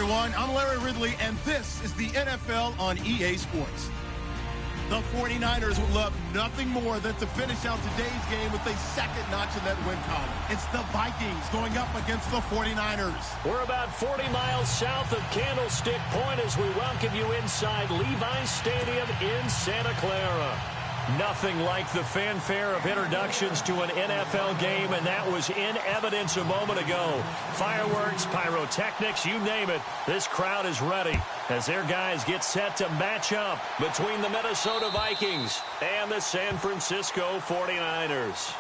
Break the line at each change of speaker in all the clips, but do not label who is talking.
everyone. I'm Larry Ridley, and this is the NFL on EA Sports. The 49ers would love nothing more than to finish out today's game with a second notch in that win column. It's the Vikings going up against the 49ers.
We're about 40 miles south of Candlestick Point as we welcome you inside Levi's Stadium in Santa Clara. Nothing like the fanfare of introductions to an NFL game, and that was in evidence a moment ago. Fireworks, pyrotechnics, you name it. This crowd is ready as their guys get set to match up between the Minnesota Vikings and the San Francisco 49ers.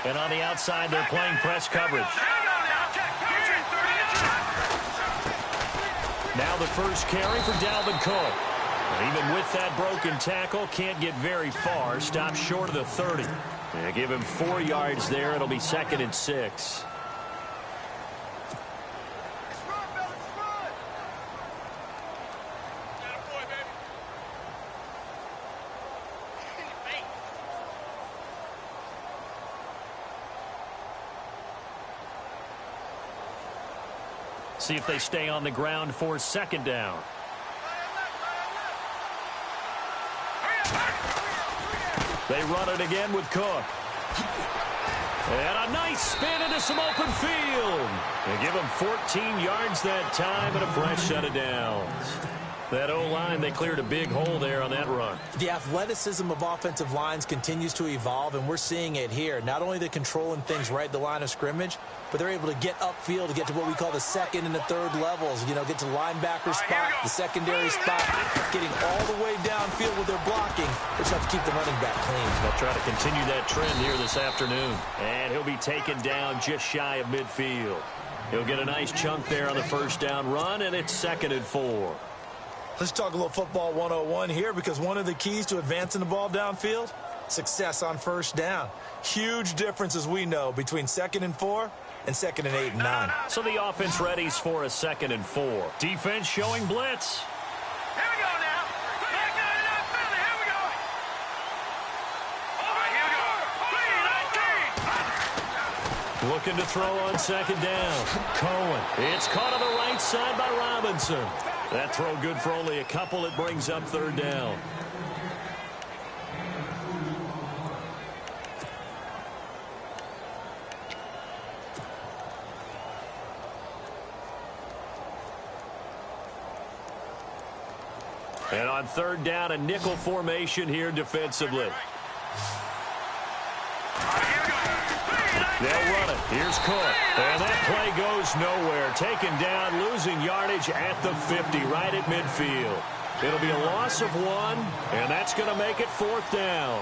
And on the outside, they're playing press coverage. Now the first carry for Dalvin Cook. And even with that broken tackle, can't get very far. Stops short of the 30. They give him 4 yards there. It'll be 2nd and 6. See if they stay on the ground for 2nd down. They run it again with Cook. And a nice spin into some open field. They give him 14 yards that time and a fresh set of downs. That O-line, they cleared a big hole there on that run.
The athleticism of offensive lines continues to evolve, and we're seeing it here. Not only they're controlling things right at the line of scrimmage, but they're able to get upfield to get to what we call the 2nd and the 3rd levels. You know, get to linebacker spot, the secondary spot, getting all the way downfield with their blocking, which helps keep the running back clean.
They'll try to continue that trend here this afternoon. And he'll be taken down just shy of midfield. He'll get a nice chunk there on the first down run, and it's 2nd and 4.
Let's talk a little football 101 here, because one of the keys to advancing the ball downfield, success on first down. Huge difference, as we know, between 2nd and 4 and 2nd and 8 and 9.
So the offense readies for a 2nd and 4. Defense showing blitz.
Here we go now. Back down in Philly. Here we go. All right, here we go. 3, 19.
Looking to throw on 2nd down. Cohen. It's caught on the right side by Robinson. That throw good for only a couple. It brings up 3rd down. And on 3rd down, a nickel formation here defensively. They'll run it. Here's Cook. And that play goes nowhere. Taken down, losing yardage at the 50, right at midfield. It'll be a loss of 1, and that's going to make it 4th down.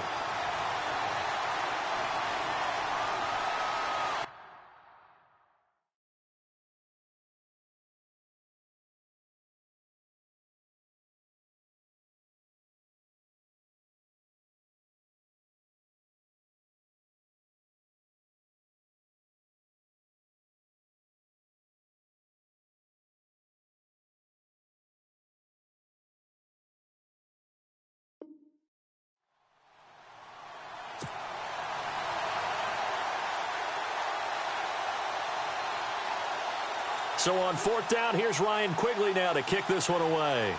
So on 4th down, here's Ryan Quigley now to kick this one away.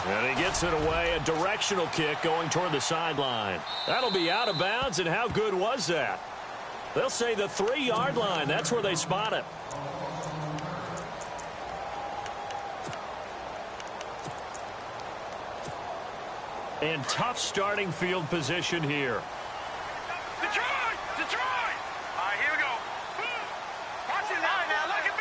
And he gets it away, a directional kick going toward the sideline. That'll be out of bounds, and how good was that? They'll say the 3-yard line. That's where they spot it. And tough starting field position here.
Detroit! Detroit! All right, here we go. Watch it now. Look at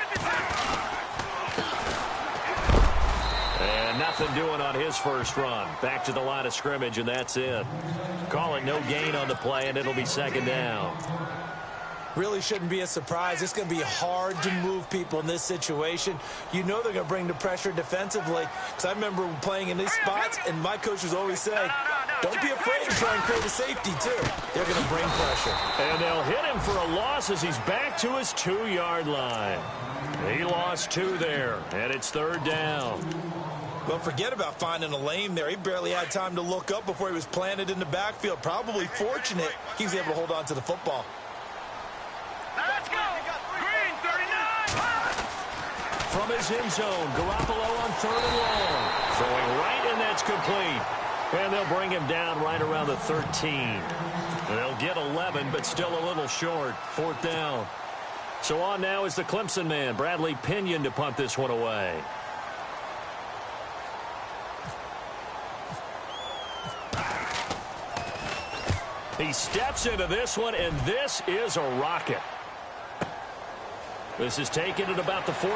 50.
And nothing doing on his first run. Back to the line of scrimmage, and that's it. Call it no gain on the play, and it'll be 2nd down.
Really shouldn't be a surprise. It's going to be hard to move people in this situation. You know they're going to bring the pressure defensively. Because I remember playing in these spots, and my coaches always say, don't be afraid to try and create a safety, too. They're going to bring pressure.
And they'll hit him for a loss as he's back to his 2-yard line. He lost 2 there, and it's 3rd down.
Well, forget about finding a lane there. He barely had time to look up before he was planted in the backfield. Probably fortunate he was able to hold on to the football.
Let's go! Green, 39!
From his end zone, Garoppolo on 3rd and long. Throwing right, and that's complete. And they'll bring him down right around the 13. They'll get 11, but still a little short. 4th down. So on now is the Clemson man, Bradley Pinion, to punt this one away. He steps into this one, and this is a rocket. This is taken at about the 14.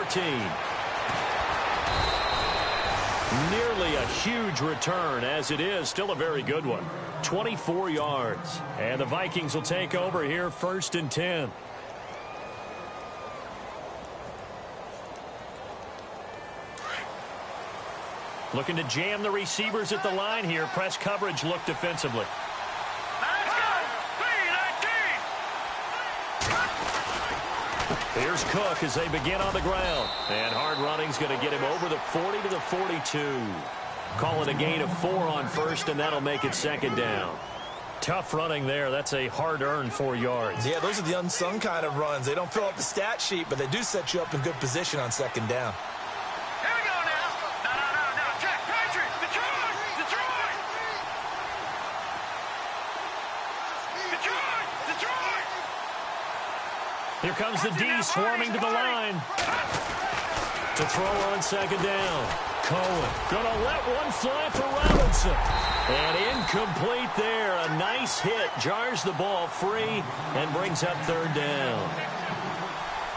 Nearly a huge return, as it is still a very good one. 24 yards. And the Vikings will take over here, 1st and 10. Looking to jam the receivers at the line here. Press coverage look defensively. Here's Cook as they begin on the ground. And hard running's going to get him over the 40 to the 42. Call it a gain of 4 on 1st, and that'll make it 2nd down. Tough running there. That's a hard-earned 4 yards.
Yeah, those are the unsung kind of runs. They don't fill up the stat sheet, but they do set you up in good position on 2nd down.
Here we go now. No. Check. Patriot. Detroit.
Here comes the D swarming to the line. To throw on 2nd down. Cohen gonna let one fly for Robinson. And incomplete there. A nice hit. Jars the ball free and brings up 3rd down.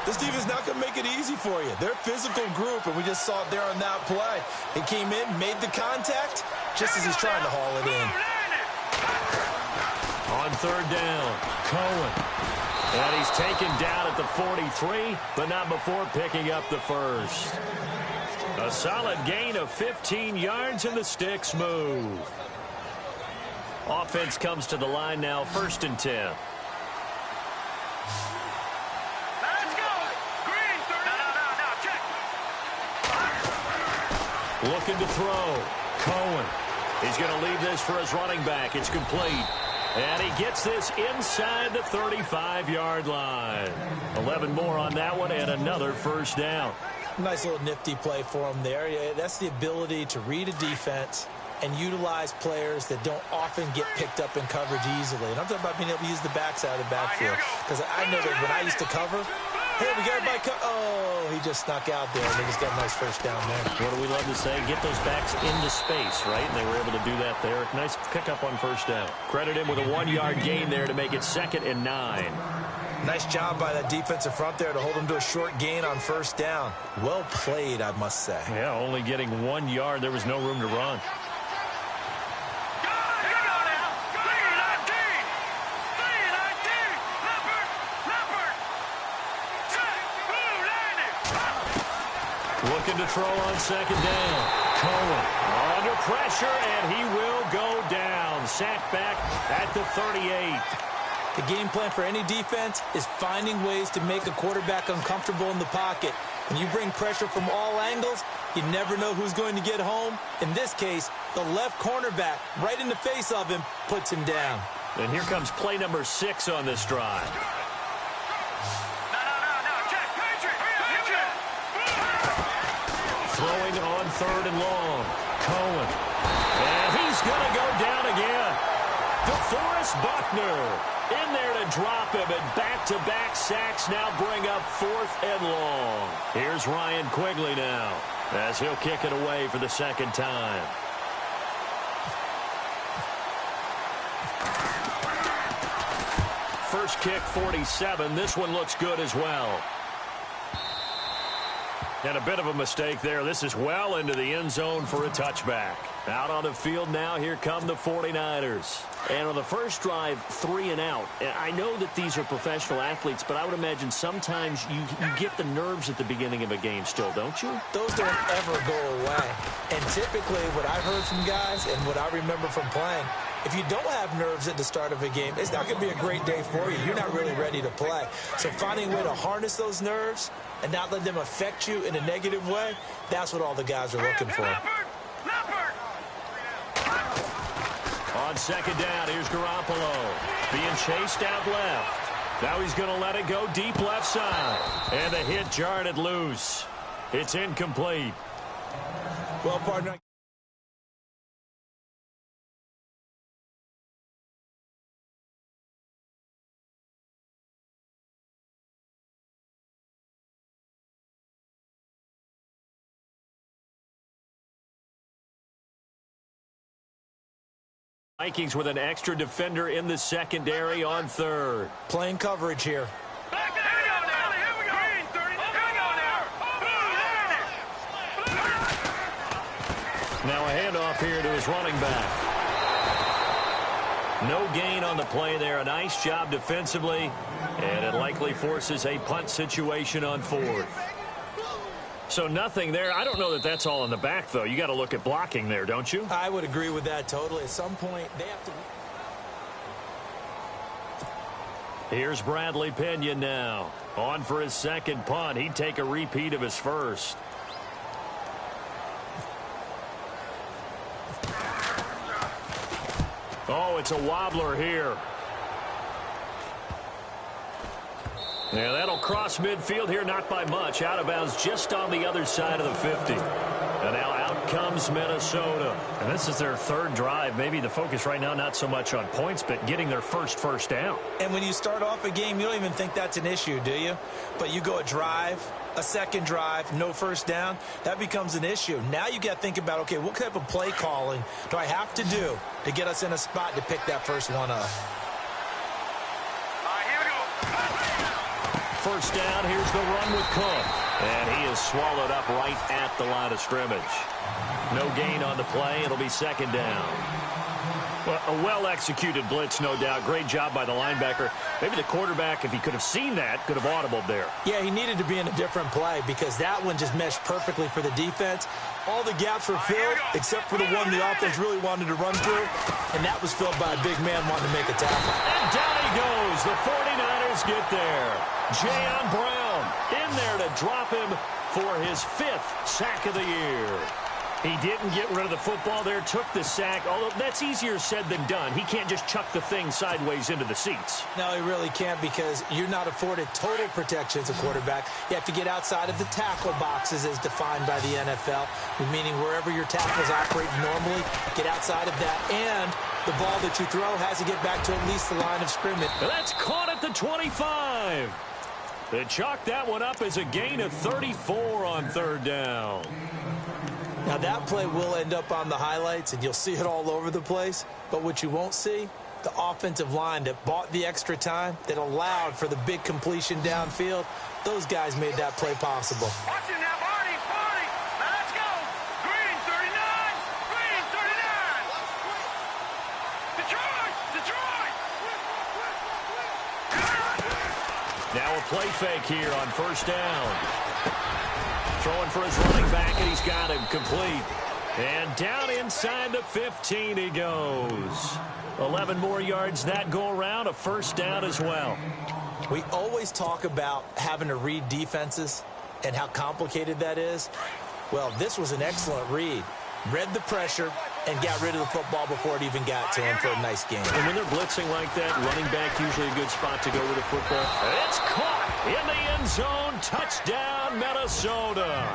This defense is not going to make it easy for you. They're a physical group, and we just saw it there on that play. He came in, made the contact, just as he's trying to haul it in.
On 3rd down, Cohen. And he's taken down at the 43, but not before picking up the 1st. A solid gain of 15 yards, and the sticks move. Offense comes to the line now, 1st and 10.
Let's go. Green, 30. No. Check.
Looking to throw. Cohen. He's going to leave this for his running back. It's complete. And he gets this inside the 35-yard line. 11 more on that one, and another 1st down.
Nice little nifty play for him there. Yeah, that's the ability to read a defense and utilize players that don't often get picked up in coverage easily. And I'm talking about being able to use the backside of the backfield. Because I know that when I used to cover, hey, we got everybody oh, he just snuck out there, and they just got a nice 1st down there.
What do we love to say? Get those backs into space, right? And they were able to do that there. Nice pickup on 1st down. Credit him with a 1-yard gain there to make it 2nd and 9.
Nice job by that defensive front there to hold him to a short gain on 1st down. Well played, I must say.
Yeah, only getting 1 yard. There was no room to run. Looking to throw on 2nd down. Cohen under pressure, and he will go down. Sacked back at the 38.
The game plan for any defense is finding ways to make a quarterback uncomfortable in the pocket. When you bring pressure from all angles, you never know who's going to get home. In this case, the left cornerback, right in the face of him, puts him down.
And here comes play number 6 on this drive. Throwing on 3rd and long. Cohen. And he's going to go down again. DeForest Buckner in there to drop him, and back-to-back sacks now bring up 4th and long. Here's Ryan Quigley now as he'll kick it away for the 2nd time. First kick, 47. This one looks good as well. And a bit of a mistake there. This is well into the end zone for a touchback. Out on the field now, here come the 49ers. And on the first drive, 3 and out. I know that these are professional athletes, but I would imagine sometimes you get the nerves at the beginning of a game still, don't you?
Those don't ever go away. And typically what I've heard from guys and what I remember from playing, if you don't have nerves at the start of a game, it's not going to be a great day for you. You're not really ready to play. So finding a way to harness those nerves and not let them affect you in a negative way, that's what all the guys are looking for.
On second down, here's Garoppolo being chased out left. Now he's going to let it go deep left side. And the hit jarred it loose. It's incomplete.
Well, partner.
Vikings with an extra defender in the secondary on third.
Playing coverage here.
Now a handoff here to his running back. No gain on the play there. A nice job defensively. And it likely forces a punt situation on fourth. So nothing there. I don't know that that's all in the back, though. You got to look at blocking there, don't you?
I would agree with that totally. At some point, they have to...
Here's Bradley Pinion now. On for his second punt. He'd take a repeat of his first. Oh, it's a wobbler here. Yeah, that'll cross midfield here, not by much. Out of bounds just on the other side of the 50. And now out comes Minnesota. And this is their third drive. Maybe the focus right now not so much on points, but getting their first down.
And when you start off a game, you don't even think that's an issue, do you? But you go a drive, a second drive, no first down, that becomes an issue. Now you got to think about, okay, what type of play calling do I have to do to get us in a spot to pick that first one up?
First down, here's the run with Cook. And he is swallowed up right at the line of scrimmage. No gain on the play. It'll be second down. Well, a well-executed blitz, no doubt. Great job by the linebacker. Maybe the quarterback, if he could have seen that, could have audibled there.
Yeah, he needed to be in a different play because that one just meshed perfectly for the defense. All the gaps were filled except for the one the offense really wanted to run through, and that was filled by a big man wanting to make a tackle.
And down he goes. The 49ers get there. Jayon Brown in there to drop him for his 5th sack of the year. He didn't get rid of the football there, took the sack, although that's easier said than done. He can't just chuck the thing sideways into the seats.
No, he really can't because you're not afforded total protection as a quarterback. You have to get outside of the tackle boxes as defined by the NFL, meaning wherever your tackles operate normally, get outside of that, and the ball that you throw has to get back to at least the line of scrimmage.
That's caught at the 25. They chalk that one up as a gain of 34 on third down.
Now, that play will end up on the highlights, and you'll see it all over the place. But what you won't see, the offensive line that bought the extra time, that allowed for the big completion downfield, those guys made that play possible.
Watch him now, Barney, Barney. Now let's go. Green, 39. Green, 39. Detroit, Detroit.
Now a play fake here on first down. Throwing for his running back, and he's got him complete. And down inside the 15 he goes. 11 more yards that go around, a first down as well.
We always talk about having to read defenses and how complicated that is. Well, this was an excellent read. Read the pressure and got rid of the football before it even got to him for a nice game.
And when they're blitzing like that, running back usually a good spot to go with the football. It's caught in the end zone. Touchdown, Minnesota.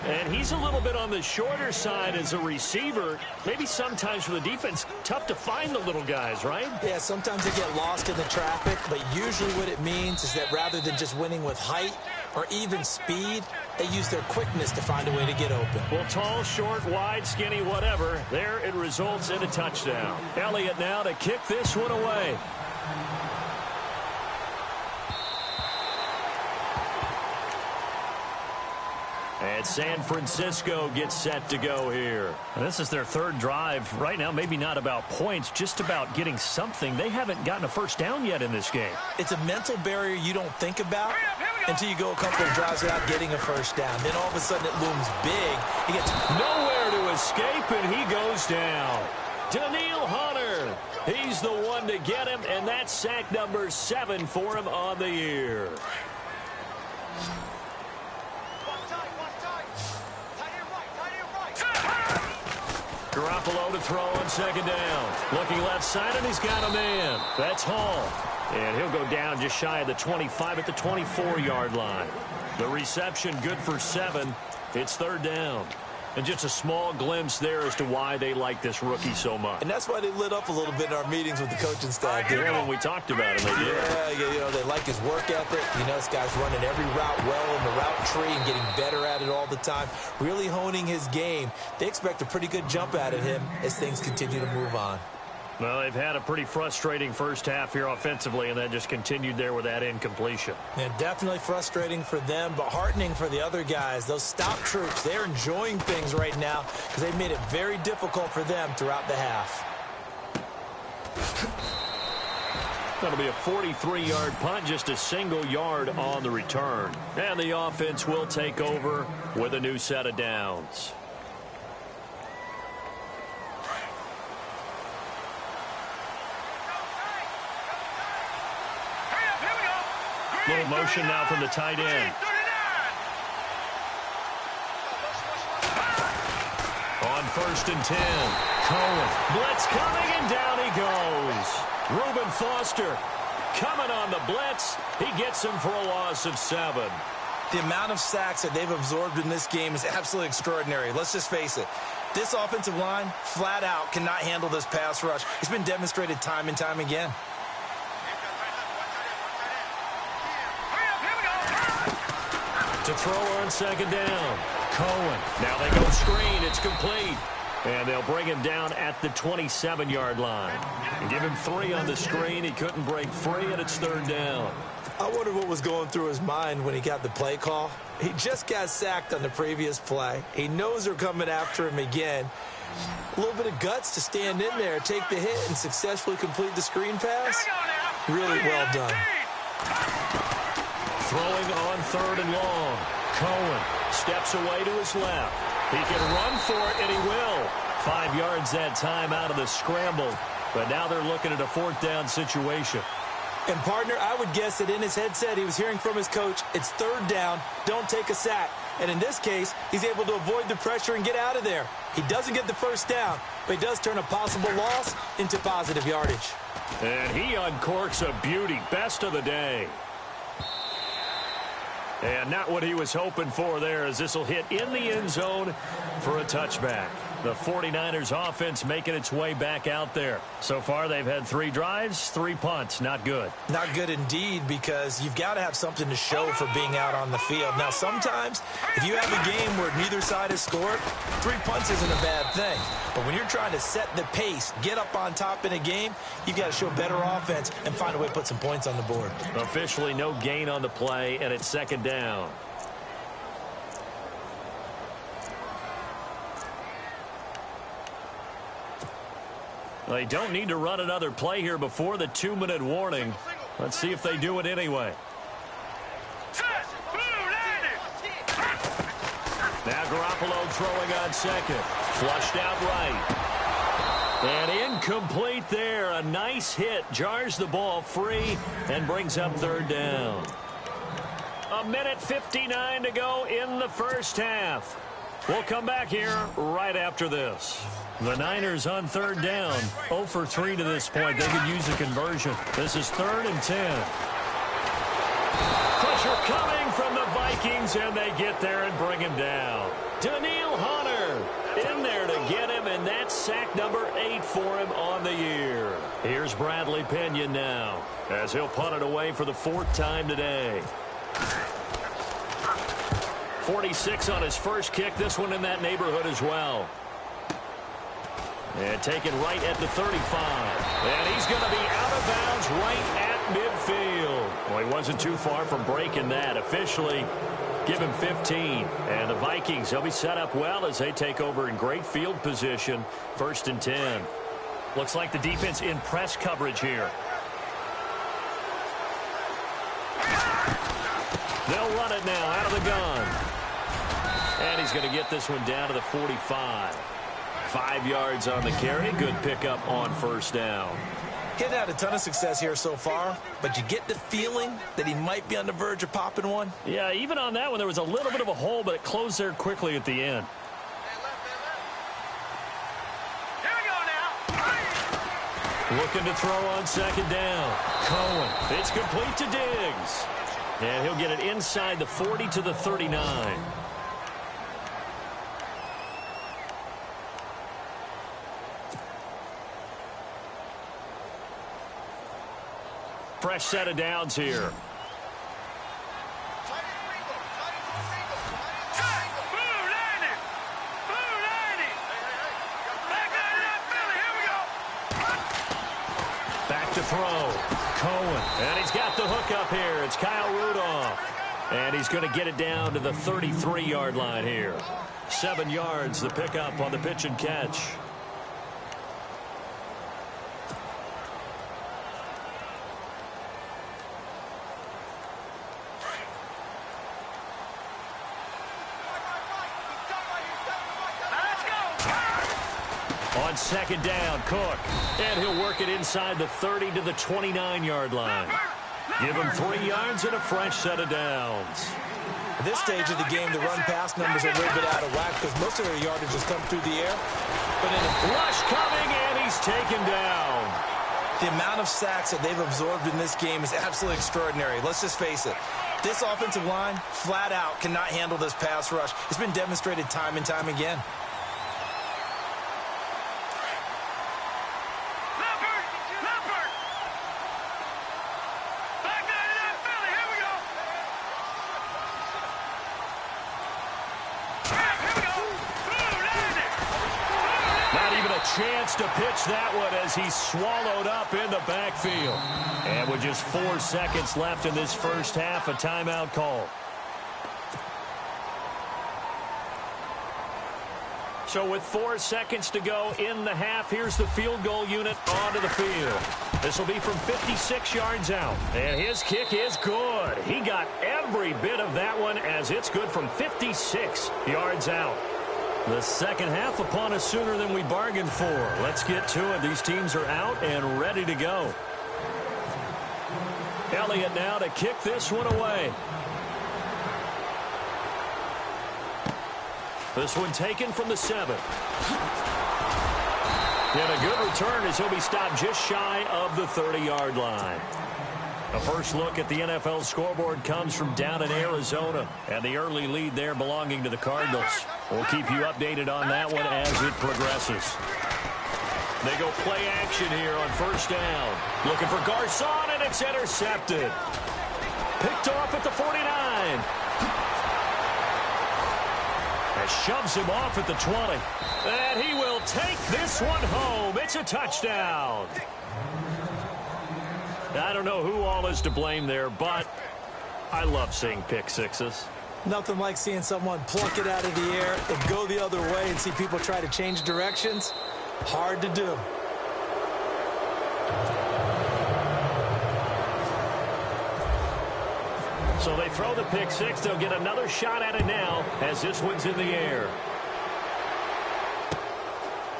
And he's a little bit on the shorter side as a receiver. Maybe sometimes for the defense, tough to find the little guys, right?
Yeah, sometimes they get lost in the traffic, but usually what it means is that rather than just winning with height or even speed, they use their quickness to find a way to get open.
Well, tall, short, wide, skinny, whatever. There it results in a touchdown. Elliott now to kick this one away. And San Francisco gets set to go here.
This is their third drive. Right now, maybe not about points, just about getting something. They haven't gotten a first down yet in this game.
It's a mental barrier you don't think about until you go a couple of drives without getting a first down. Then all of a sudden it looms big. He gets
nowhere to escape, and he goes down. Daniil Hunter, he's the one to get him, and that's sack number 7 for him on the year. Garoppolo to throw on second down. Looking left side, and he's got a man. That's Hall. And he'll go down just shy of the 25 at the 24-yard line. The reception good for 7. It's third down. And just a small glimpse there as to why they like this rookie so much.
And that's why they lit up a little bit in our meetings with the coaching staff.
Yeah, when we talked about him, they did.
Yeah, they like his work ethic. This guy's running every route well in the route tree and getting better at it all the time, really honing his game. They expect a pretty good jump out of him as things continue to move on.
Well, they've had a pretty frustrating first half here offensively, and that just continued there with that incompletion.
Yeah, definitely frustrating for them, but heartening for the other guys. Those stop troops, they're enjoying things right now because they've made it very difficult for them throughout the half.
That'll be a 43-yard punt, just a single yard on the return. And the offense will take over with a new set of downs.
Little motion now from the tight end.
On 1st and 10. Cohen. Blitz coming, and down he goes. Reuben Foster coming on the blitz. He gets him for a loss of 7.
The amount of sacks that they've absorbed in this game is absolutely extraordinary. Let's just face it. This offensive line, flat out, cannot handle this pass rush. It's been demonstrated time and time again.
To throw on second down. Cohen. Now they go screen. It's complete. And they'll bring him down at the 27-yard line. And give him 3 on the screen. He couldn't break free, and it's third down.
I wonder what was going through his mind when he got the play call. He just got sacked on the previous play. He knows they're coming after him again. A little bit of guts to stand in there, take the hit, and successfully complete the screen pass. Really well done.
Throwing on 3rd and long. Cohen steps away to his left. He can run for it, and he will. 5 yards that time out of the scramble. But now they're looking at a 4th down situation.
And, partner, I would guess that in his headset he was hearing from his coach, it's 3rd down, don't take a sack. And in this case, he's able to avoid the pressure and get out of there. He doesn't get the first down, but he does turn a possible loss into positive yardage.
And he uncorks a beauty. Best of the day. And not what he was hoping for there, as this will hit in the end zone for a touchback. The 49ers offense making its way back out there. So far, they've had 3 drives, 3 punts. Not good.
Not good indeed, because you've got to have something to show for being out on the field. Now, sometimes, if you have a game where neither side has scored, 3 punts isn't a bad thing. But when you're trying to set the pace, get up on top in a game, you've got to show better offense and find a way to put some points on the board.
Officially no gain on the play, and it's 2nd down. They don't need to run another play here before the 2-minute warning. Let's see if they do it anyway. Now Garoppolo throwing on 2nd. Flushed out right. And incomplete there. A nice hit. Jars the ball free and brings up 3rd down. 1:59 to go in the first half. We'll come back here right after this. The Niners on 3rd down. 0 for 3 to this point. They could use a conversion. This is 3rd and 10. Pressure coming from the Vikings, and they get there and bring him down. Daniil Hunter in there to get him, and that's sack number 8 for him on the year. Here's Bradley Pinion now, as he'll punt it away for the 4th time today. 46 on his first kick. This one in that neighborhood as well. And taken right at the 35. And he's going to be out of bounds right at midfield.
Well, he wasn't too far from breaking that. Officially, give him 15. And the Vikings, they'll be set up well as they take over in great field position. 1st and 10. Looks like the defense in press coverage here. They'll run it now out of the gun. And he's going to get this one down to the 45. 5 yards on the carry. Good pickup on 1st down.
He hadn't had a ton of success here so far, but you get the feeling that he might be on the verge of popping one.
Yeah, even on that one, there was a little bit of a hole, but it closed there quickly at the end.
Here we go now.
Looking to throw on 2nd down. Cohen. It's complete to Diggs. And he'll get it inside the 40 to the 39. Fresh set of downs here. Back to throw. Cohen. And he's got the hook up here. It's Kyle Rudolph. And he's going to get it down to the 33-yard line here. 7 yards, the pickup on the pitch and catch. On 2nd down, Cook. And he'll work it inside the 30 to the 29-yard line. Give him 3 yards and a fresh set of downs.
At this stage of the game, the run-pass numbers are a little bit out of whack because most of their yardage has come through the air. But in a
rush coming, and he's taken down.
The amount of sacks that they've absorbed in this game is absolutely extraordinary. Let's just face it. This offensive line, flat out, cannot handle this pass rush. It's been demonstrated time and time again.
Chance to pitch that one as he's swallowed up in the backfield. And with just 4 seconds left in this first half, a timeout call. So with 4 seconds to go in the half, here's the field goal unit onto the field. This will be from 56 yards out. And his kick is good. He got every bit of that one as it's good from 56 yards out. The second half upon us sooner than we bargained for. Let's get to it. These teams are out and ready to go. Elliott now to kick this one away. This one taken from the 7. And a good return as he'll be stopped just shy of the 30-yard line. A first look at the NFL scoreboard comes from down in Arizona, and the early lead there belonging to the Cardinals. We'll keep you updated on that one as it progresses. They go play action here on 1st down. Looking for Garcon, and it's intercepted. Picked off at the 49. And shoves him off at the 20. And he will take this one home. It's a touchdown. I don't know who all is to blame there, but I love seeing pick sixes.
Nothing like seeing someone pluck it out of the air and go the other way and see people try to change directions. Hard to do.
So they throw the pick six. They'll get another shot at it now as this one's in the air.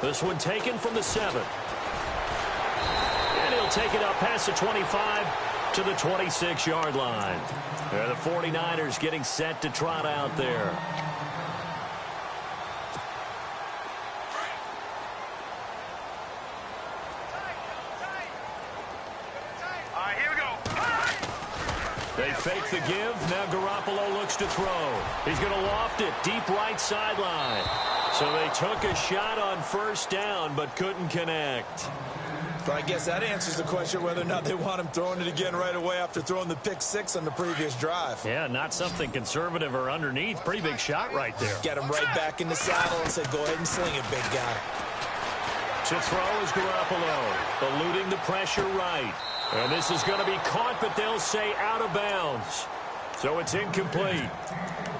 This one taken from the 7. And he'll take it up past the 25 to the 26-yard line. There, the 49ers getting set to trot out there.
Here we go.
They fake the give. Now Garoppolo looks to throw. He's going to loft it deep right sideline. So they took a shot on 1st down but couldn't connect.
But I guess that answers the question whether or not they want him throwing it again right away after throwing the pick six on the previous drive.
Yeah, not something conservative or underneath. Pretty big shot right there.
Get him right back in the saddle and said, go ahead and sling it, big guy.
To throw is Garoppolo, eluding the pressure right.
And this is going to be caught, but they'll say out of bounds. So it's incomplete.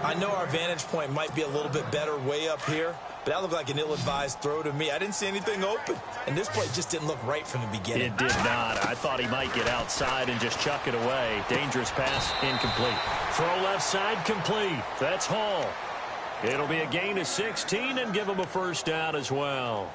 I know our vantage point might be a little bit better way up here, but that looked like an ill-advised throw to me. I didn't see anything open, and this play just didn't look right from the beginning.
It did not. I thought he might get outside and just chuck it away. Dangerous pass, incomplete. Throw left side, complete. That's Hall. It'll be a gain of 16 and give him a first down as well.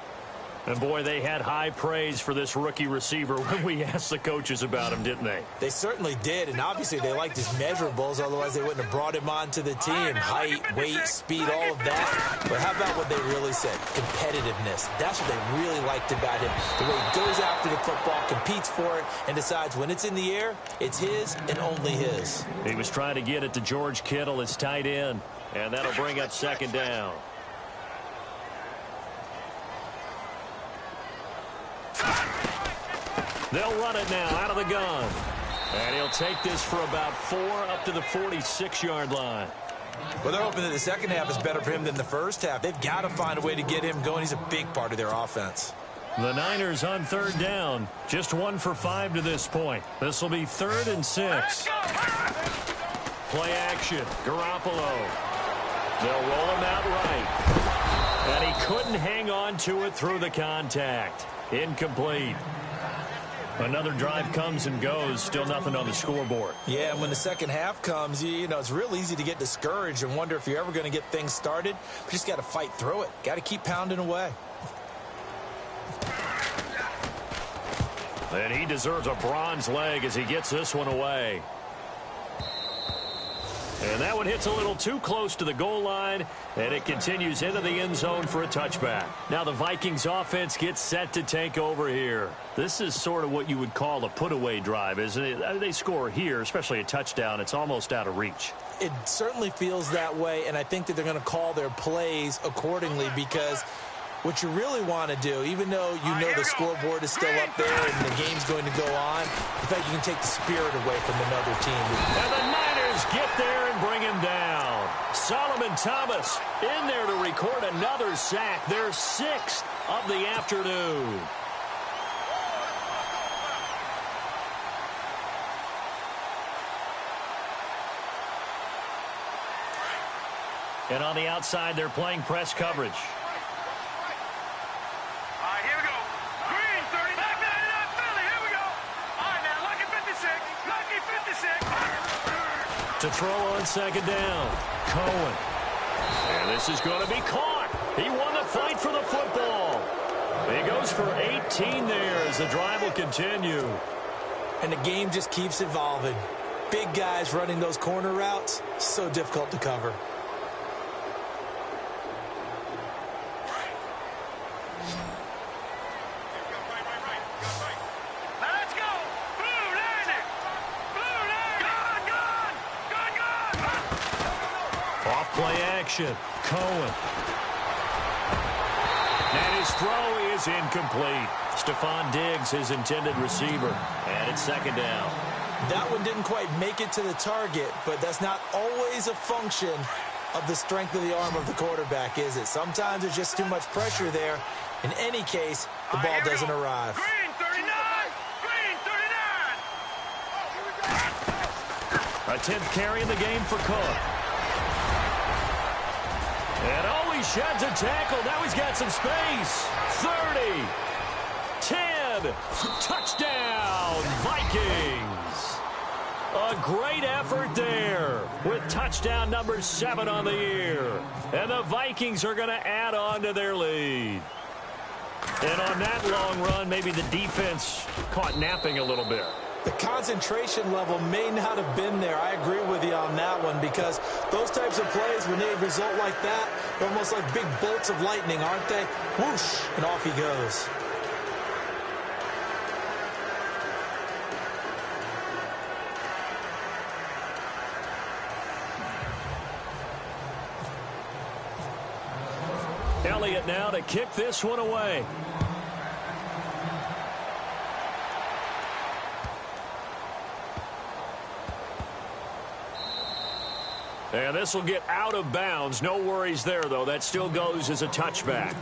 And, boy, they had high praise for this rookie receiver when we asked the coaches about him, didn't they?
They certainly did, and obviously they liked his measurables, otherwise they wouldn't have brought him onto the team. Height, weight, speed, all of that. But how about what they really said? Competitiveness. That's what they really liked about him. The way he goes after the football, competes for it, and decides when it's in the air, it's his and only his.
He was trying to get it to George Kittle, his tight end, and that'll bring up second down. They'll run it now out of the gun. And he'll take this for about 4 up to the 46-yard line.
Well, they're hoping that the second half is better for him than the first half. They've got to find a way to get him going. He's a big part of their offense.
The Niners on third down. Just 1 for 5 to this point. This will be 3rd and 6. Play action. Garoppolo. They'll roll him out right. And he couldn't hang on to it through the contact. Incomplete. Another drive comes and goes. Still nothing on the scoreboard.
Yeah, and when the second half comes, you know, it's real easy to get discouraged and wonder if you're ever going to get things started. You just got to fight through it. Got to keep pounding away.
And he deserves a bronze leg as he gets this one away. And that one hits a little too close to the goal line, and it continues into the end zone for a touchback. Now the Vikings offense gets set to take over here. This is sort of what you would call a put-away drive, isn't it? They score here, especially a touchdown. It's almost out of reach.
It certainly feels that way, and I think that they're going to call their plays accordingly because what you really want to do, even though you know the scoreboard is still up there and the game's going to go on, the fact you can take the spirit away from another team.
And the Niners get there and bring him down. Solomon Thomas in there to record another sack. Their 6th of the afternoon. And on the outside, they're playing press coverage. To throw on second down, Cohen. And this is going to be caught. He won the fight for the football. He goes for 18 there as the drive will continue.
And the game just keeps evolving. Big guys running those corner routes, so difficult to cover.
Play action. Cohen. And his throw is incomplete. Stephon Diggs, his intended receiver. And it's second down.
That one didn't quite make it to the target, but that's not always a function of the strength of the arm of the quarterback, is it? Sometimes there's just too much pressure there. In any case, the ball doesn't arrive.
Green 39! Green 39!
A 10th carry in the game for Cook. And he sheds a tackle. Now he's got some space. 30. 10. Touchdown, Vikings. A great effort there with touchdown number 7 on the year. And the Vikings are going to add on to their lead. And on that long run, maybe the defense caught napping a little bit.
The concentration level may not have been there. I agree with you on that one because those types of plays, when they result like that, they're almost like big bolts of lightning, aren't they? Whoosh, and off he goes.
Elliott now to kick this one away. And this will get out of bounds. No worries there, though. That still goes as a touchback.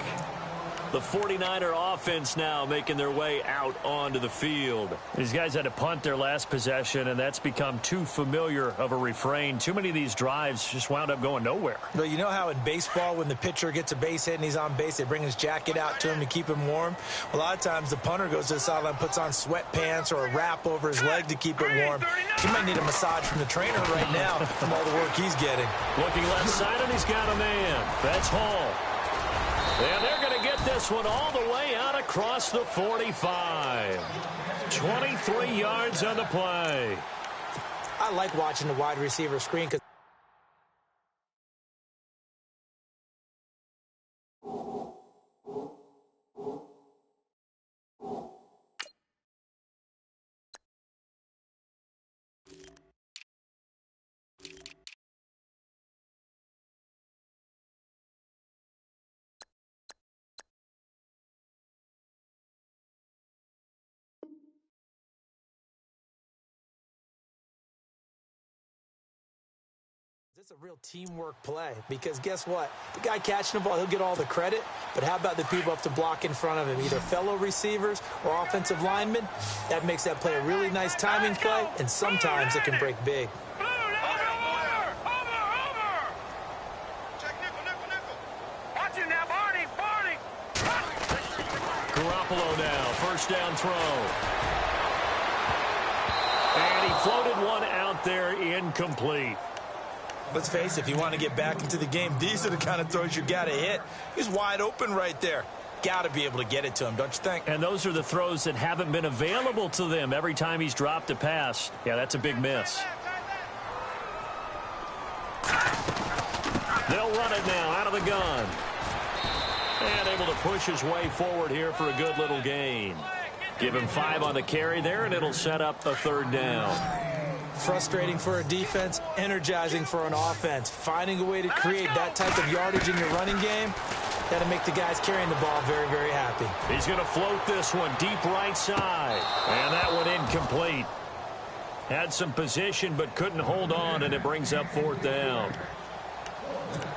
The 49er offense now making their way out onto the field. These guys had to punt their last possession, and that's become too familiar of a refrain. Too many of these drives just wound up going nowhere.
But you know how in baseball, when the pitcher gets a base hit and he's on base, they bring his jacket out to him to keep him warm? A lot of times the punter goes to the sideline, puts on sweatpants or a wrap over his leg to keep it warm. He might need a massage from the trainer right now from all the work he's getting.
Looking left side, and he's got a man. That's Hall. And they're going to get this one all the way out across the 45. 23 yards on the play.
I like watching the wide receiver screen because it's a real teamwork play because guess what? The guy catching the ball, he'll get all the credit, but how about the people up to block in front of him, either fellow receivers or offensive linemen? That makes that play a really nice timing play, and sometimes it can break big.
Garoppolo now, first down throw. And he floated one out there, incomplete.
Let's face it, if you want to get back into the game, these are the kind of throws you got to hit. He's wide open right there. Got to be able to get it to him, don't you think?
And those are the throws that haven't been available to them every time he's dropped a pass. Yeah, that's a big miss. They'll run it now out of the gun. And able to push his way forward here for a good little gain. Give him 5 on the carry there, and it'll set up a third down.
Frustrating for a defense, energizing for an offense. Finding a way to create that type of yardage in your running game, that'll make the guys carrying the ball very, very happy.
He's going to float this one deep right side. And that one incomplete. Had some position but couldn't hold on, and it brings up fourth down.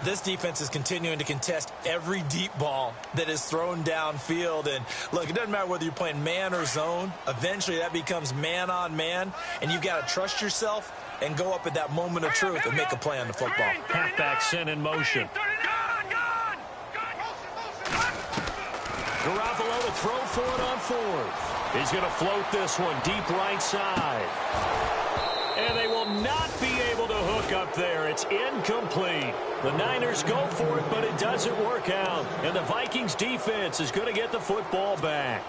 This defense is continuing to contest every deep ball that is thrown downfield. And look, it doesn't matter whether you're playing man or zone. Eventually that becomes man on man, and you've got to trust yourself and go up at that moment of truth and make a play on the football.
Halfback sent in motion. Garoppolo to throw for it on fourth. He's going to float this one deep right side. And they will not be able to hook up there. It's incomplete. The Niners go for it, but it doesn't work out. And the Vikings defense is going to get the football back.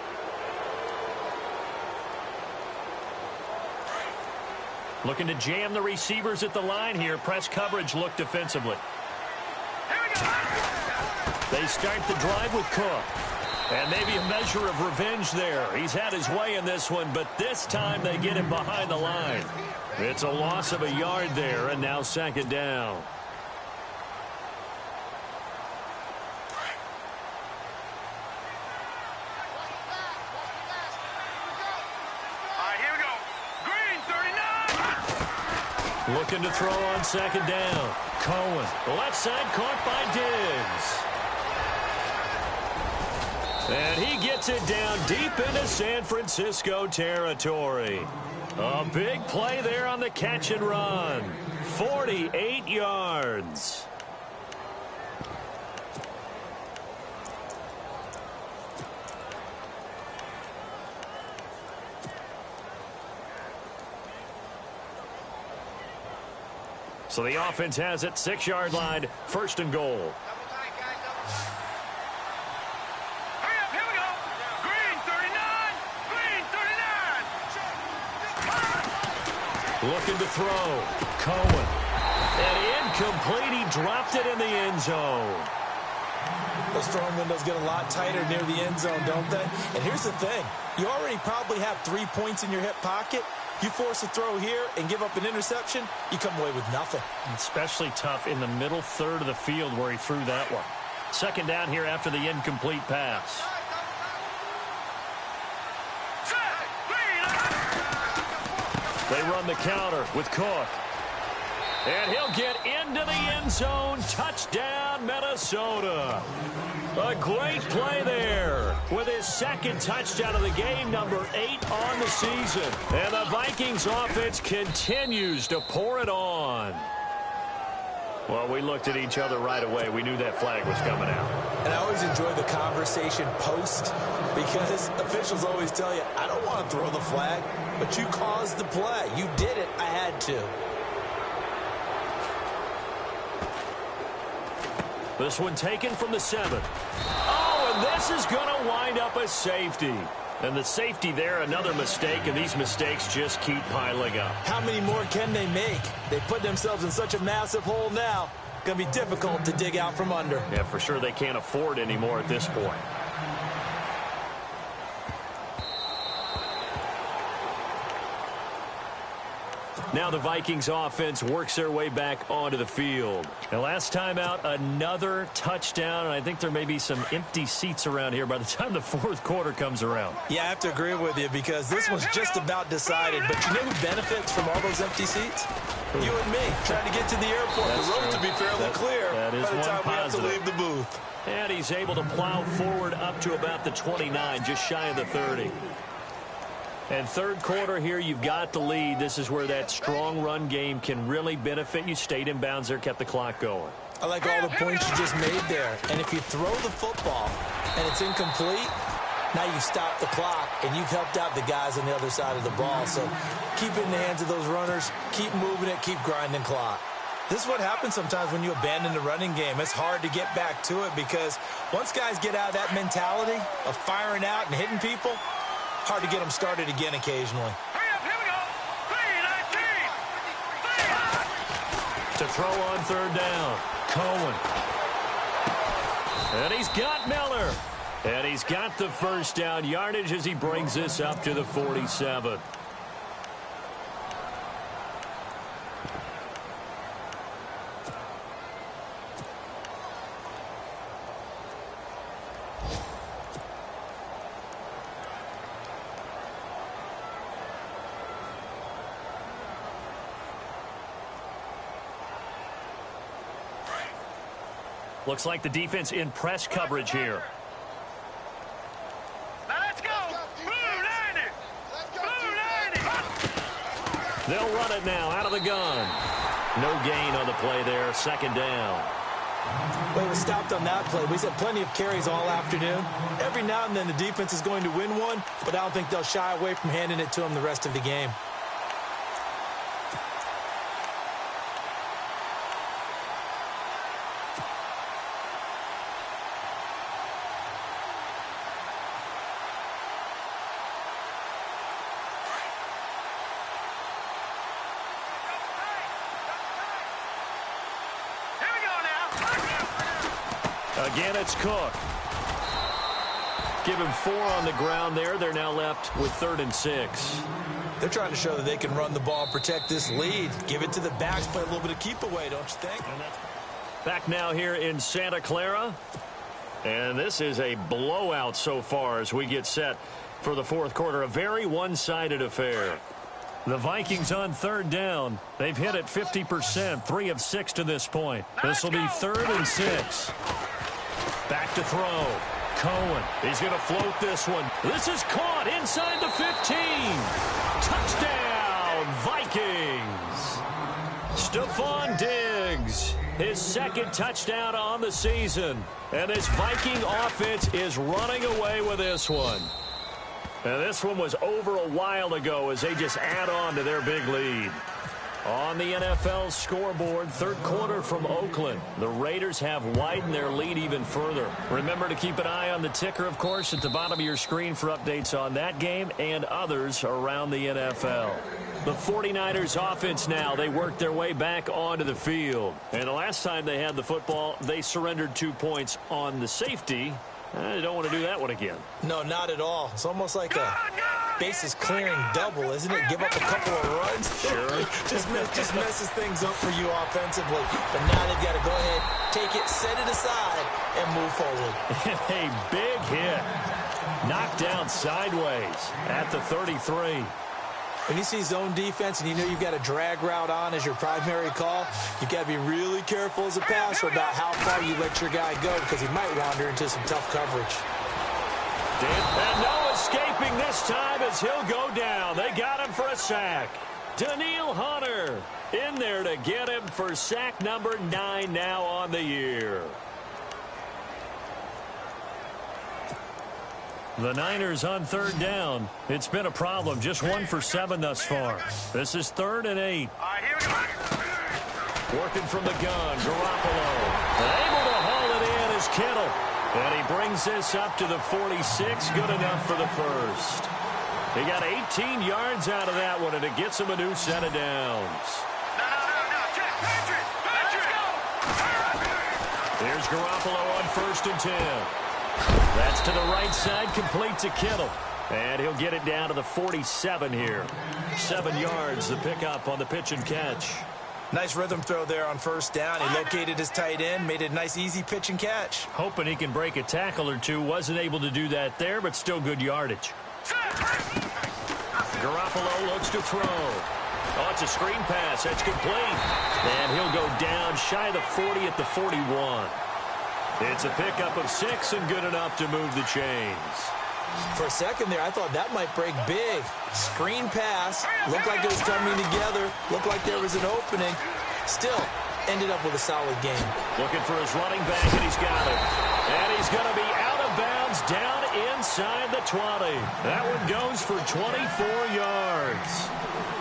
Looking to jam the receivers at the line here. Press coverage look defensively. They start the drive with Cook. And maybe a measure of revenge there. He's had his way in this one, but this time they get him behind the line. It's a loss of a yard there, and now second down.
All right, here we go. Green, 39.
Looking to throw on second down. Cohen, left side caught by Diggs. And he gets it down deep into San Francisco territory. A big play there on the catch and run. 48 yards. So the offense has it, 6-yard line, first and goal. Looking to throw. Cohen. And incomplete. He dropped it in the end zone.
Those throwing windows get a lot tighter near the end zone, don't they? And here's the thing. You already probably have 3 points in your hip pocket. You force a throw here and give up an interception, you come away with nothing.
Especially tough in the middle third of the field where he threw that one. Second down here after the incomplete pass. They run the counter with Cook.
And he'll get into the end zone. Touchdown, Minnesota. A great play there with his second touchdown of the game, number 8 on the season. And the Vikings offense continues to pour it on. Well, we looked at each other right away. We knew that flag was coming out.
And I always enjoy the conversation post because officials always tell you, I don't want to throw the flag, but you caused the play. You did it. I had to.
This one taken from the 7. Oh, and this is going to wind up a safety. And the safety there, another mistake, and these mistakes just keep piling up.
How many more can they make? They put themselves in such a massive hole now. Going to be difficult to dig out from under.
Yeah, for sure they can't afford anymore at this point. Now the Vikings offense works their way back onto the field. And last time out, another touchdown. And I think there may be some empty seats around here by the time the fourth quarter comes around.
Yeah, I have to agree with you because this one's just about decided. But you know who benefits from all those empty seats? You and me, trying to get to the airport.
That's
the road
true.
to be fairly clear
that is
by the
one
time
positive.
we have to leave the booth.
And he's able to plow forward up to about the 29, just shy of the 30. And third quarter here, you've got the lead. This is where that strong run game can really benefit you. Stayed in bounds there, kept the clock going.
I like all the points you just made there. And if you throw the football and it's incomplete, now you stop the clock and you've helped out the guys on the other side of the ball. So keep it in the hands of those runners, keep moving it, keep grinding clock. This is what happens sometimes when you abandon the running game. It's hard to get back to it because once guys get out of that mentality of firing out and hitting people, hard to get them started again occasionally.
Hurry up, here we go. 3-19.
To throw on third down, Cohen. And he's got Miller. And he's got the first down yardage as he brings this up to the 47. Looks like the defense in press coverage here.
Now let's go. Blue 90. Blue 90.
They'll run it now out of the gun. No gain on the play there. Second down.
Well, he was stopped on that play. We've had plenty of carries all afternoon. Every now and then the defense is going to win one, but I don't think they'll shy away from handing it to him the rest of the game.
Again, it's Cook. Give him 4 on the ground there. They're now left with 3rd and 6.
They're trying to show that they can run the ball, protect this lead. Give it to the backs, play a little bit of keep away, don't you think?
Back now here in Santa Clara. And this is a blowout so far as we get set for the fourth quarter. A very one-sided affair. The Vikings on third down. They've hit it 50%, 3 of 6 to this point. This will be 3rd and 6. Back to throw. Cohen. He's going to float this one. This is caught inside the 15. Touchdown, Vikings. Stephon Diggs. His second touchdown on the season. And this Viking offense is running away with this one. And this one was over a while ago as they just add on to their big lead. On the NFL scoreboard, third quarter from Oakland. The Raiders have widened their lead even further. Remember to keep an eye on the ticker, of course, at the bottom of your screen for updates on that game and others around the NFL. The 49ers offense now, they worked their way back onto the field. And the last time they had the football, they surrendered 2 points on the safety. They don't want to do that one again.
No, not at all. It's almost like a bases clearing double, isn't it? Give up a couple of runs.
Sure.
just messes things up for you offensively. But now they've got to go ahead, take it, set it aside, and move forward.
A big hit. Knocked down sideways at the 33.
When you see zone defense and you know you've got a drag route on as your primary call, you've got to be really careful as a passer about how far you let your guy go because he might wander into some tough coverage.
And no escaping this time as he'll go down. They got him for a sack. Daniil Hunter in there to get him for sack number 9 now on the year. The Niners on 3rd down. It's been a problem. Just 1 for 7 thus far. This is 3rd and 8.
Here we go.
Working from the gun, Garoppolo. Able to haul it in is Kittle. And he brings this up to the 46. Good enough for the first. He got 18 yards out of that one, and it gets him a new set of downs.
No. Check. Patrick.
Here's Garoppolo on 1st and 10. That's to the right side, complete to Kittle. And he'll get it down to the 47 here. 7 yards, the pickup on the pitch and catch.
Nice rhythm throw there on 1st down. He located his tight end, made it a nice, easy pitch and catch.
Hoping he can break a tackle or two. Wasn't able to do that there, but still good yardage. Garoppolo looks to throw. Oh, it's a screen pass. That's complete. And he'll go down shy of the 40 at the 41. It's a pickup of 6 and good enough to move the chains.
For a second there, I thought that might break big. Screen pass. Looked like it was coming together. Looked like there was an opening. Still, ended up with a solid game.
Looking for his running back, and he's got it. And he's going to be out of bounds down inside the 20. That one goes for 24 yards.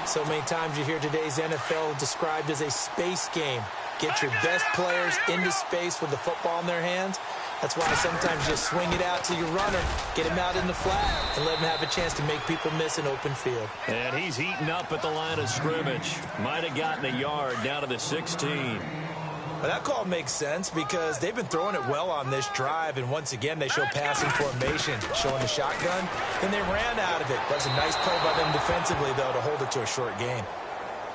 So many times you hear today's NFL described as a space game. Get your best players into space with the football in their hands. That's why sometimes you swing it out to your runner, get him out in the flat, and let him have a chance to make people miss an open field.
And he's heating up at the line of scrimmage. Might have gotten a yard down to the 16.
Well, that call makes sense because they've been throwing it well on this drive, and once again they show passing formation, showing the shotgun. Then they ran out of it. That was a nice play by them defensively, though, to hold it to a short gain.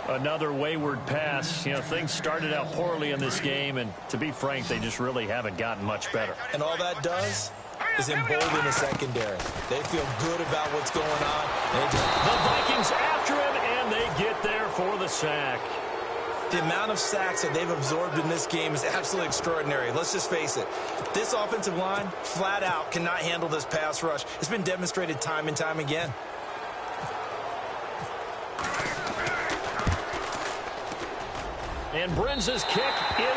Another wayward pass. You know, things started out poorly in this game, and to be frank, they just really haven't gotten much better.
And all that does is embolden the secondary. They feel good about what's going on.
The Vikings after him, and they get there for the sack.
The amount of sacks that they've absorbed in this game is absolutely extraordinary. Let's just face it. This offensive line, flat out, cannot handle this pass rush. It's been demonstrated time and time again.
And Brenza's kick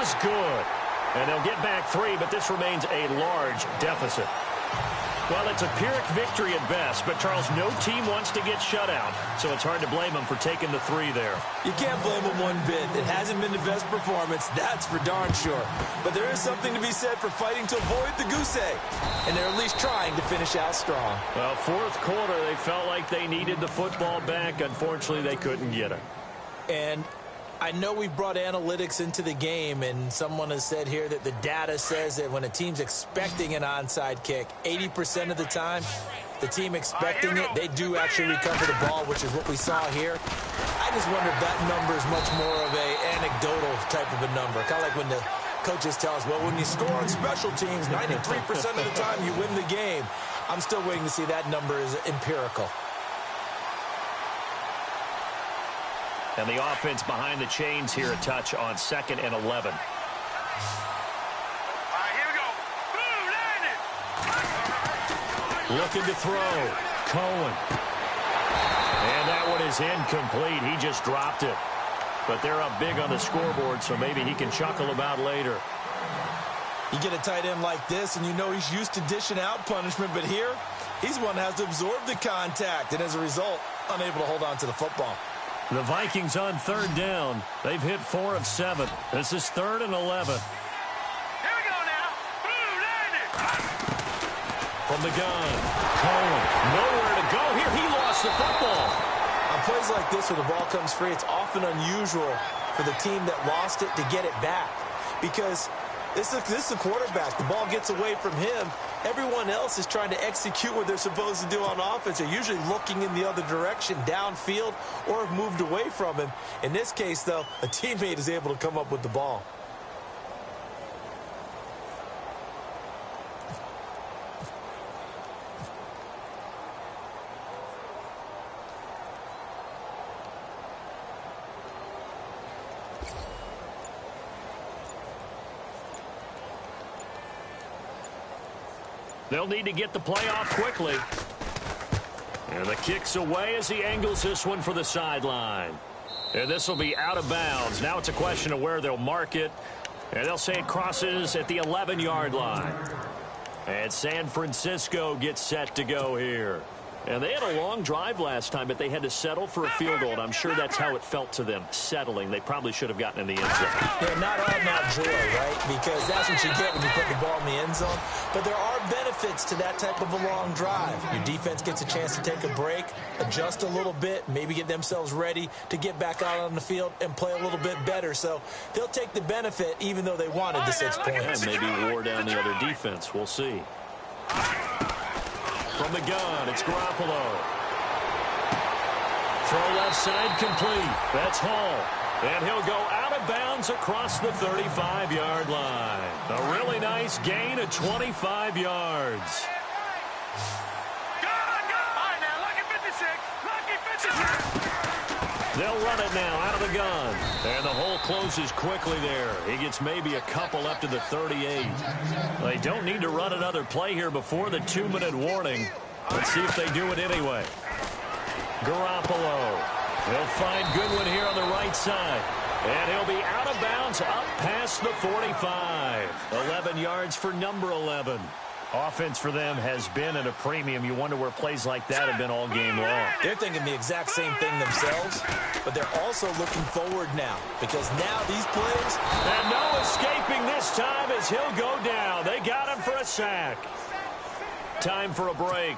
is good. And they'll get back 3, but this remains a large deficit. Well, it's a Pyrrhic victory at best, but, Charles, no team wants to get shut out, so it's hard to blame them for taking the 3 there.
You can't blame them one bit. It hasn't been the best performance, that's for darn sure. But there is something to be said for fighting to avoid the goose egg, and they're at least trying to finish out strong.
Well, 4th quarter, they felt like they needed the football back. Unfortunately, they couldn't get it.
And I know we've brought analytics into the game, and someone has said here that the data says that when a team's expecting an onside kick, 80% of the time, the team expecting it, they do actually recover the ball, which is what we saw here. I just wonder if that number is much more of a anecdotal type of a number. Kind of like when the coaches tell us, well, when you score on special teams, 93% of the time you win the game. I'm still waiting to see that number is empirical.
And the offense behind the chains here, a touch on 2nd and 11.
Here we go. Boom, landed.
Looking to throw. Cohen. And that one is incomplete. He just dropped it. But they're up big on the scoreboard, so maybe he can chuckle about later.
You get a tight end like this, and you know he's used to dishing out punishment, but here, he's the one that has to absorb the contact, and as a result, unable to hold on to the football.
The Vikings on 3rd down. They've hit 4 of 7. This is 3rd and 11.
Here we go now. Boom, landed.
From the gun, Cohen. Nowhere to go here. He lost the football.
On plays like this where the ball comes free, it's often unusual for the team that lost it to get it back. Because this is the quarterback. The ball gets away from him. Everyone else is trying to execute what they're supposed to do on offense. They're usually looking in the other direction, downfield, or have moved away from him. In this case, though, a teammate is able to come up with the ball.
They'll need to get the play off quickly. And the kick's away as he angles this one for the sideline. And this will be out of bounds. Now it's a question of where they'll mark it. And they'll say it crosses at the 11-yard line. And San Francisco gets set to go here. And they had a long drive last time, but they had to settle for a field goal. And I'm sure that's how it felt to them, settling. They probably should have gotten in the end zone.
Yeah, not all not joy, right? Because that's what you get when you put the ball in the end zone. But there are benefits to that type of a long drive. Your defense gets a chance to take a break, adjust a little bit, maybe get themselves ready to get back out on the field and play a little bit better. So they'll take the benefit even though they wanted the 6 points.
And maybe wore down the other defense. We'll see. From the gun, it's Garoppolo. Throw left side complete. That's Hall. And he'll go out of bounds across the 35-yard line. A really nice gain of 25 yards. They'll run it now out of the gun. And the hole closes quickly there. He gets maybe a couple up to the 38. They don't need to run another play here before the 2-minute warning. Let's see if they do it anyway. Garoppolo. He'll find Goodwin here on the right side. And he'll be out of bounds up past the 45. 11 yards for number 11. Offense for them has been at a premium. You wonder where plays like that have been all game long.
They're thinking the exact same thing themselves, but they're also looking forward now because now these plays.
And no escaping this time as he'll go down. They got him for a sack. Time for a break.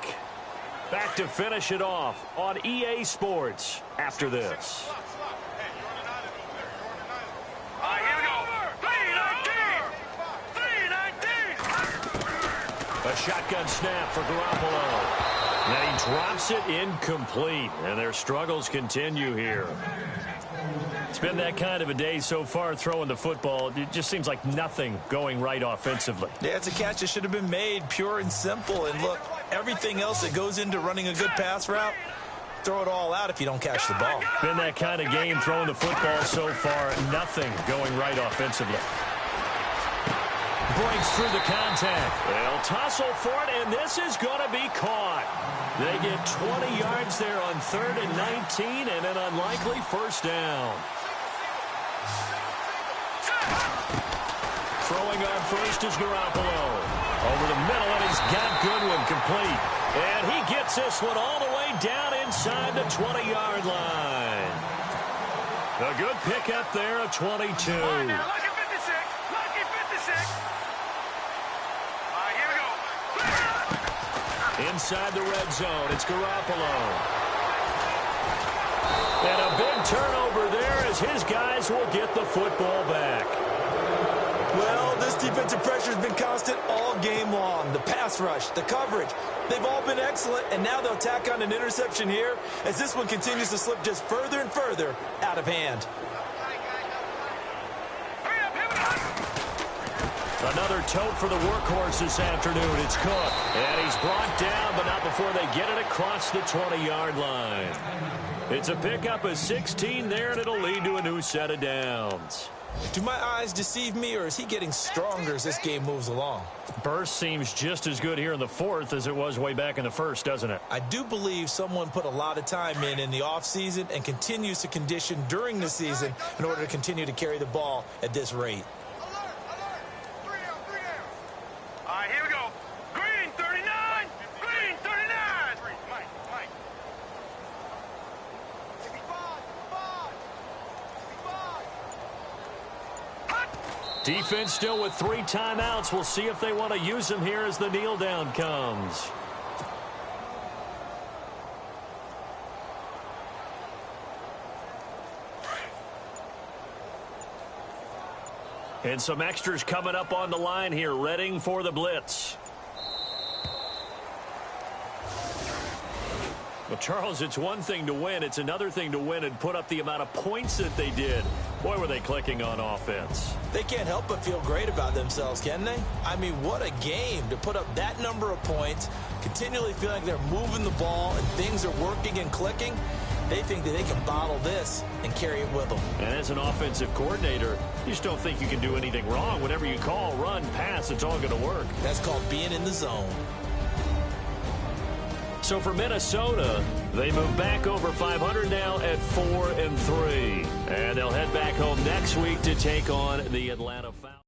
Back to finish it off on EA Sports after this. A shotgun snap for Garoppolo. And he drops it incomplete. And their struggles continue here. It's been that kind of a day so far throwing the football. It just seems like nothing going right offensively.
Yeah, it's a catch that should have been made, pure and simple. And look, everything else that goes into running a good pass route, throw it all out if you don't catch the ball.
Been that kind of game throwing the football so far. Nothing going right offensively. Breaks through the contact. They'll tussle for it, and this is going to be caught. They get 20 yards there on 3rd and 19 and an unlikely first down. Throwing on first is Garoppolo. Over the middle, and he's got Goodwin complete. And he gets this one all the way down inside the 20-yard line. A good pickup there of 22. Inside the red zone, it's Garoppolo. And a big turnover there as his guys will get the football back.
Well, this defensive pressure has been constant all game long. The pass rush, the coverage, they've all been excellent, and now they'll tack on an interception here as this one continues to slip just further and further out of hand.
Another tote for the workhorse this afternoon. It's Cook. And he's brought down, but not before they get it across the 20-yard line. It's a pickup of 16 there, and it'll lead to a new set of downs.
Do my eyes deceive me, or is he getting stronger as this game moves along?
Burst seems just as good here in the 4th as it was way back in the 1st, doesn't it?
I do believe someone put a lot of time in the offseason and continues to condition during the season in order to continue to carry the ball at this rate.
Here we go. Green 39. Green 39.
Defense still with 3 timeouts. We'll see if they want to use them here as the kneel down comes. And some extras coming up on the line here, readying for the blitz. Well, Charles, it's one thing to win. It's another thing to win and put up the amount of points that they did. Boy, were they clicking on offense.
They can't help but feel great about themselves, can they? I mean, what a game to put up that number of points, continually feeling like they're moving the ball and things are working and clicking. They think that they can bottle this and carry it with them.
And as an offensive coordinator, you just don't think you can do anything wrong. Whatever you call, run, pass, it's all going to work.
That's called being in the zone.
So for Minnesota, they move back over 500 now at 4-3. And they'll head back home next week to take on the Atlanta Falcons.